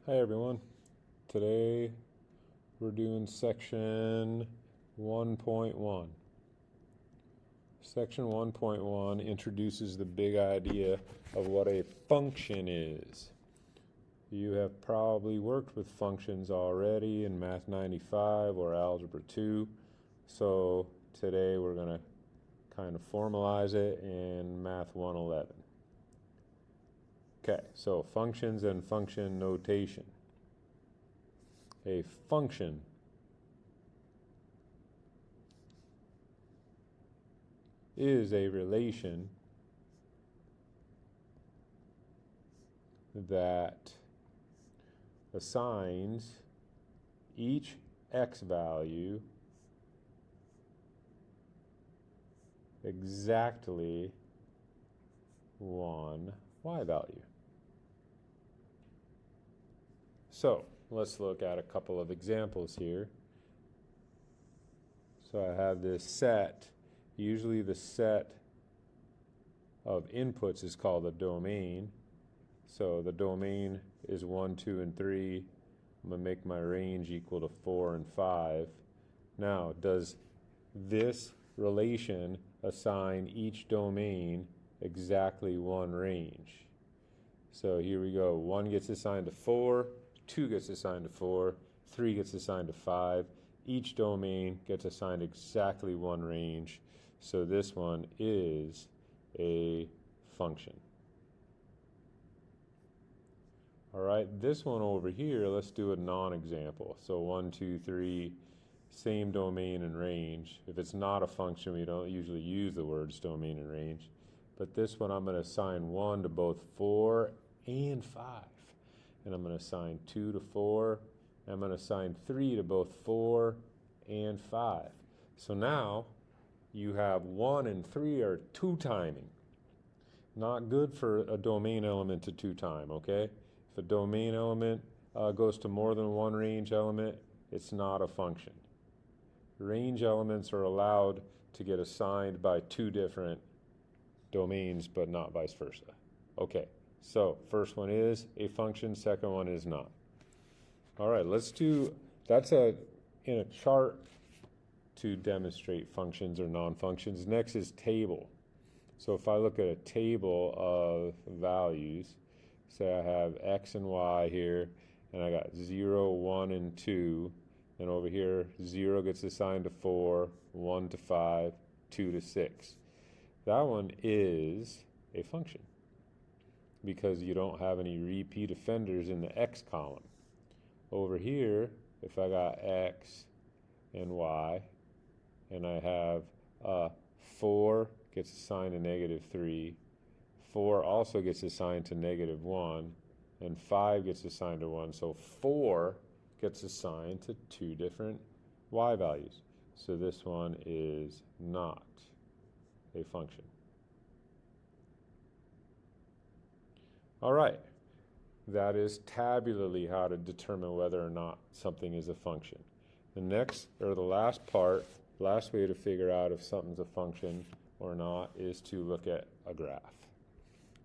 Hi everyone. Today we're doing section 1.1. Section 1.1 introduces the big idea of what a function is. You have probably worked with functions already in Math 95 or Algebra 2, so today we're going to kind of formalize it in Math 111. Okay, so functions and function notation. A function is a relation that assigns each x value exactly one y value. So let's look at a couple of examples here. So I have this set. Usually the set of inputs is called a domain. So the domain is 1, 2, and 3. I'm going to make my range equal to 4 and 5. Now, does this relation assign each domain exactly one range? So here we go. 1 gets assigned to 4, 2 gets assigned to 4, 3 gets assigned to 5. Each domain gets assigned exactly one range. So this one is a function. All right, this one over here, let's do a non-example. So 1, 2, 3, same domain and range. If it's not a function, we don't usually use the words domain and range. But this one, I'm going to assign 1 to both 4 and 5. And I'm going to assign 2 to 4. And I'm going to assign 3 to both 4 and 5. So now you have 1 and 3 are two timing. Not good for a domain element to two time, okay? If a domain element goes to more than one range element, it's not a function. Range elements are allowed to get assigned by two different domains, but not vice versa. Okay, so first one is a function, second one is not. All right, let's do, that's in a chart to demonstrate functions or non-functions. Next is table. So if I look at a table of values, say I have x and y here, and I got 0, 1, and 2, and over here 0 gets assigned to 4, 1 to 5, 2 to 6. That one is a function because you don't have any repeat offenders in the x column. Over here, if I got x and y, and I have 4 gets assigned to -3, 4 also gets assigned to -1, and 5 gets assigned to 1. So 4 gets assigned to two different y values. So this one is not a function. All right, that is tabularly how to determine whether or not something is a function. The next, or the last part, last way to figure out if something's a function or not is to look at a graph.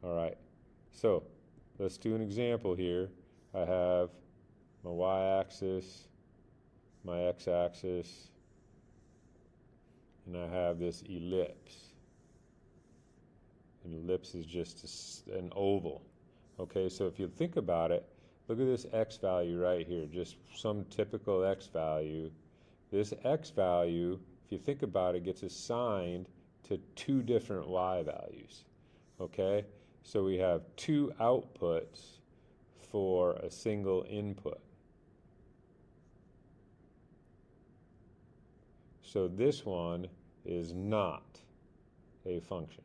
All right, so let's do an example here. I have my y-axis, my x-axis, and I have this ellipse. An ellipse is just an oval. Okay, so if you think about it, look at this x value right here, just some typical x value. This x value, if you think about it, gets assigned to two different y values. Okay, so we have two outputs for a single input. So this one is not a function.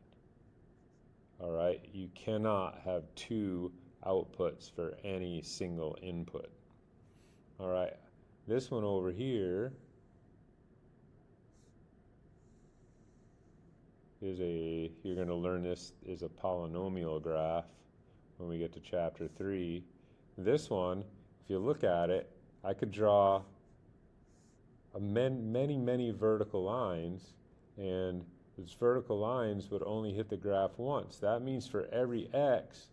All right, you cannot have two outputs for any single input. All right, this one over here is you're going to learn this is a polynomial graph when we get to chapter 3. This one, if you look at it, I could draw many vertical lines, and those vertical lines would only hit the graph once. That means for every x,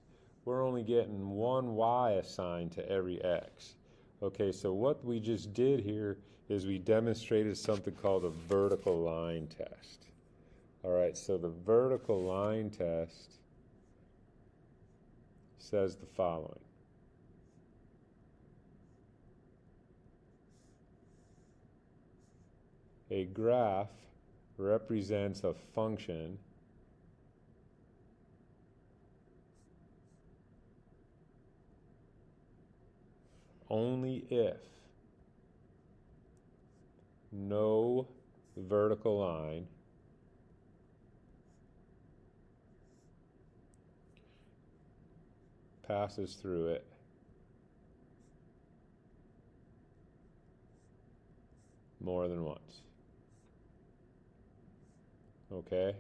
we're only getting one y assigned to every x. Okay, so what we just did here is we demonstrated something called a vertical line test. All right, so the vertical line test says the following. A graph represents a function only if no vertical line passes through it more than once. Okay,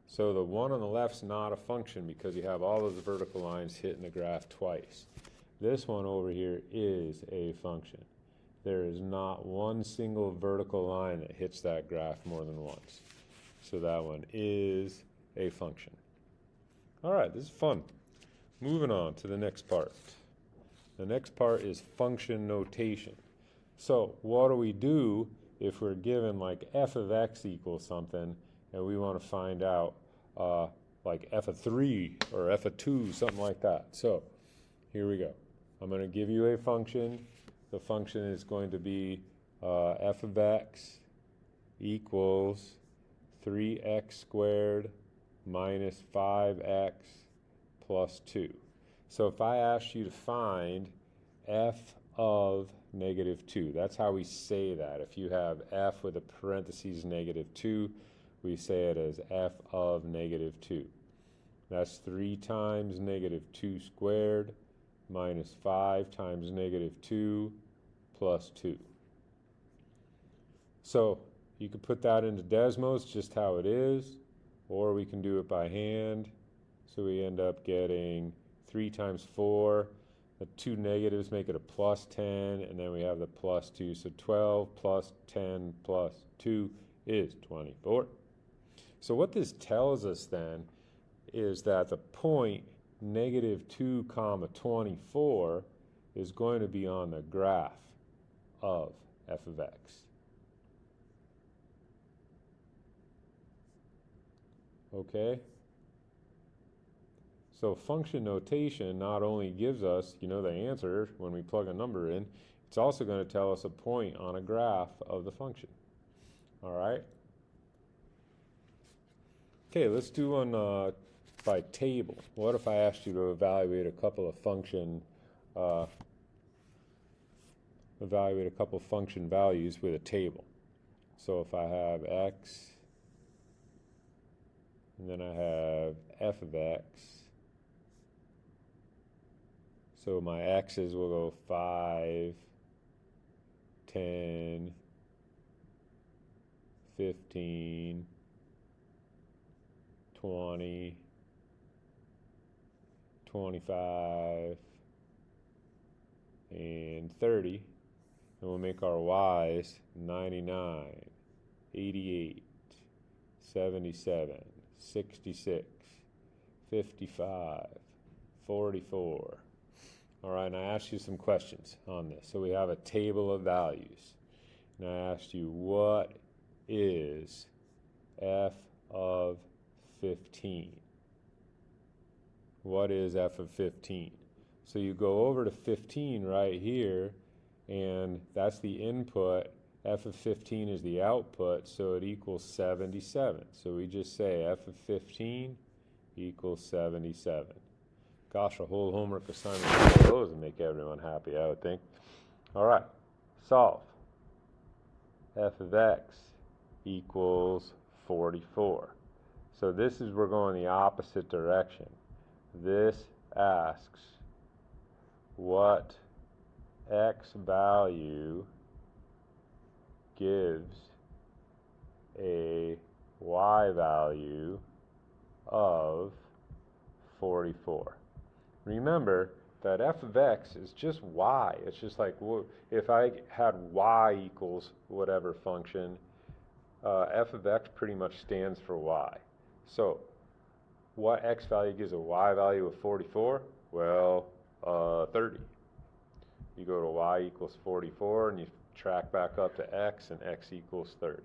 so the one on the left's not a function because you have all those vertical lines hitting the graph twice. This one over here is a function. There is not one single vertical line that hits that graph more than once. So that one is a function. All right, this is fun. Moving on to the next part. The next part is function notation. So what do we do if we're given like f of x equals something and we want to find out like f of 3 or f of 2, something like that. So here we go. I'm going to give you a function. The function is going to be f of x equals 3x squared minus 5x plus 2. So if I asked you to find f of negative 2, that's how we say that. If you have f with a parentheses negative 2, we say it as f of negative 2. That's 3 times negative 2 squared minus 5 times negative 2 plus 2. So you could put that into Desmos, just how it is, or we can do it by hand. So we end up getting 3 times 4. The two negatives make it a plus 10, and then we have the plus 2. So 12 plus 10 plus 2 is 24. So what this tells us then is that the point negative 2 comma 24 is going to be on the graph of f of x. Okay? So function notation not only gives us, the answer when we plug a number in, it's also going to tell us a point on a graph of the function. All right? Okay, let's do one by table. What if I asked you to evaluate a couple of function values with a table? So if I have x, and then I have f of x, so my x's will go 5, 10, 15, 20, 25, and 30. And we'll make our y's 99, 88, 77, 66, 55, 44. All right, and I asked you some questions on this. So we have a table of values. And I asked you, what is f of 15? What is f of 15? So you go over to 15 right here, and that's the input. F of 15 is the output, so it equals 77. So we just say f of 15 equals 77. Gosh, a whole homework assignment for those would make everyone happy, I would think. All right, solve. F of x equals 44. So this is, we're going the opposite direction. This asks what x value gives a y value of 44. Remember that f of x is just y. It's just like, if I had y equals whatever function, f of x pretty much stands for y. So what x value gives a y value of 44? Well, 30. You go to y equals 44 and you track back up to x, and x equals 30.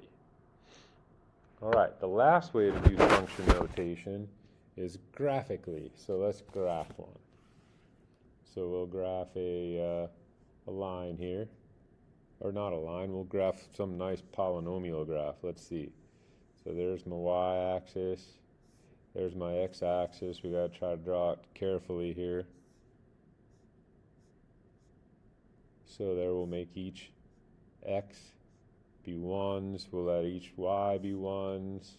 All right, the last way to do function notation is graphically. So let's graph one. So we'll graph a line here, or not a line, we'll graph some nice polynomial graph. Let's see. So there's my y-axis, there's my x-axis. We gotta try to draw it carefully here. So there we'll make each x be 1s, we'll let each y be 1s.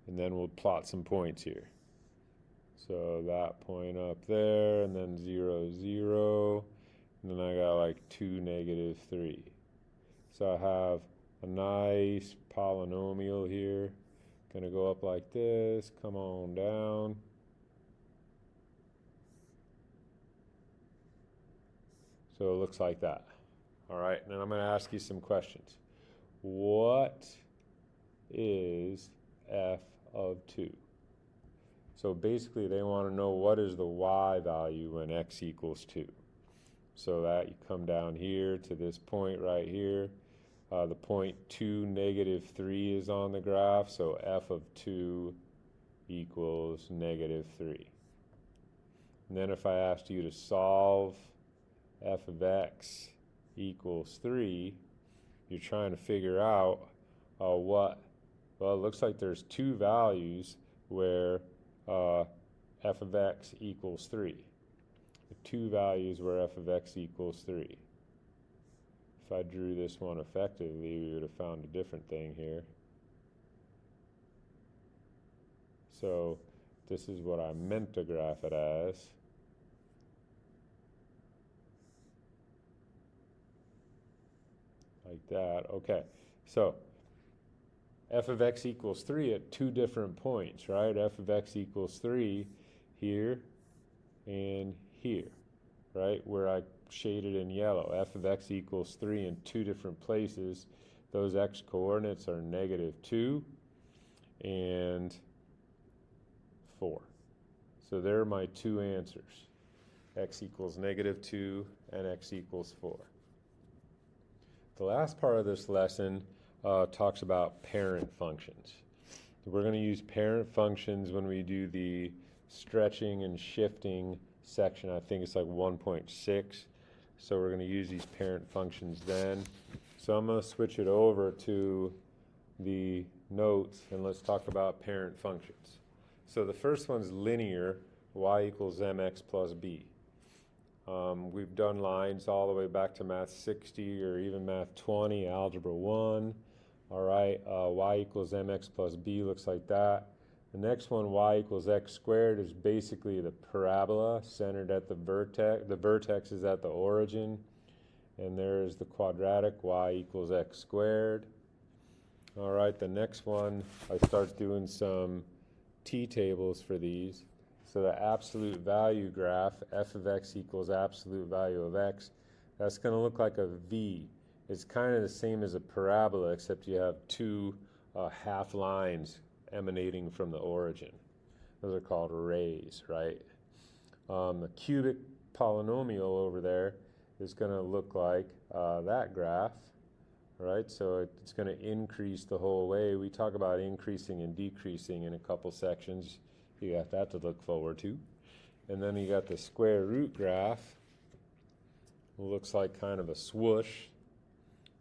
And then we'll plot some points here. So that point up there, and then 0, 0, and then I got like 2, -3. So I have a nice polynomial here. Gonna go up like this, come on down. So it looks like that. All right, now I'm gonna ask you some questions. What is f of 2? So basically they want to know what is the y value when x equals 2. So that you come down here to this point right here. The point 2, -3 is on the graph, so f of 2 equals -3. And then if I asked you to solve f of x equals 3, you're trying to figure out what? Well, it looks like there's two values where f of x equals 3. The two values where f of x equals 3. If I drew this one effectively, we would have found a different thing here. So this is what I meant to graph it as. Like that. Okay, so f of x equals 3 at two different points, right? F of x equals 3 here and here, right? Where I shaded in yellow. F of x equals 3 in two different places. Those x coordinates are -2 and 4. So there are my two answers. X equals -2 and x equals 4. The last part of this lesson talks about parent functions. We're going to use parent functions when we do the stretching and shifting section. I think it's like 1.6. So we're going to use these parent functions then. So I'm going to switch it over to the notes and let's talk about parent functions. So the first one's linear, y equals mx plus b. We've done lines all the way back to math 60 or even math 20, algebra 1. All right, y equals mx plus b looks like that. The next one, y equals x squared, is basically the parabola centered at the vertex. The vertex is at the origin. And there is the quadratic, y equals x squared. All right, the next one, I start doing some t-tables for these. So the absolute value graph, f of x equals absolute value of x, that's going to look like a V. It's kind of the same as a parabola, except you have two half lines emanating from the origin. Those are called rays, right? The cubic polynomial over there is going to look like that graph, right? So it's going to increase the whole way. We talk about increasing and decreasing in a couple sections. You got that to look forward to. And then you got the square root graph. It looks like kind of a swoosh.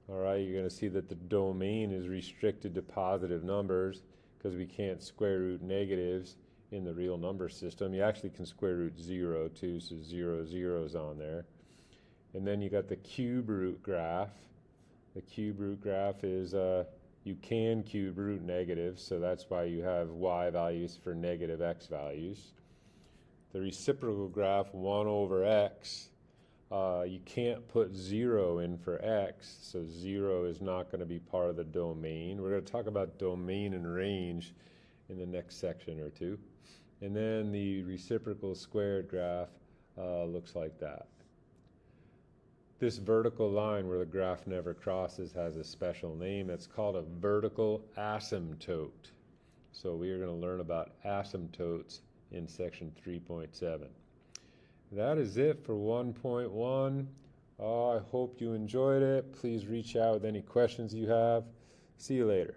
All right, you're going to see that the domain is restricted to positive numbers because we can't square root negatives in the real number system. You actually can square root 0 too, so 0, 0 is on there. And then you got the cube root graph. The cube root graph is you can cube root negatives, so that's why you have y values for negative x values. The reciprocal graph, 1 over x, you can't put 0 in for x, so 0 is not going to be part of the domain. We're going to talk about domain and range in the next section or two. And then the reciprocal squared graph looks like that. This vertical line where the graph never crosses has a special name. It's called a vertical asymptote. So we are going to learn about asymptotes in section 3.7. That is it for 1.1. I hope you enjoyed it. Please reach out with any questions you have. See you later.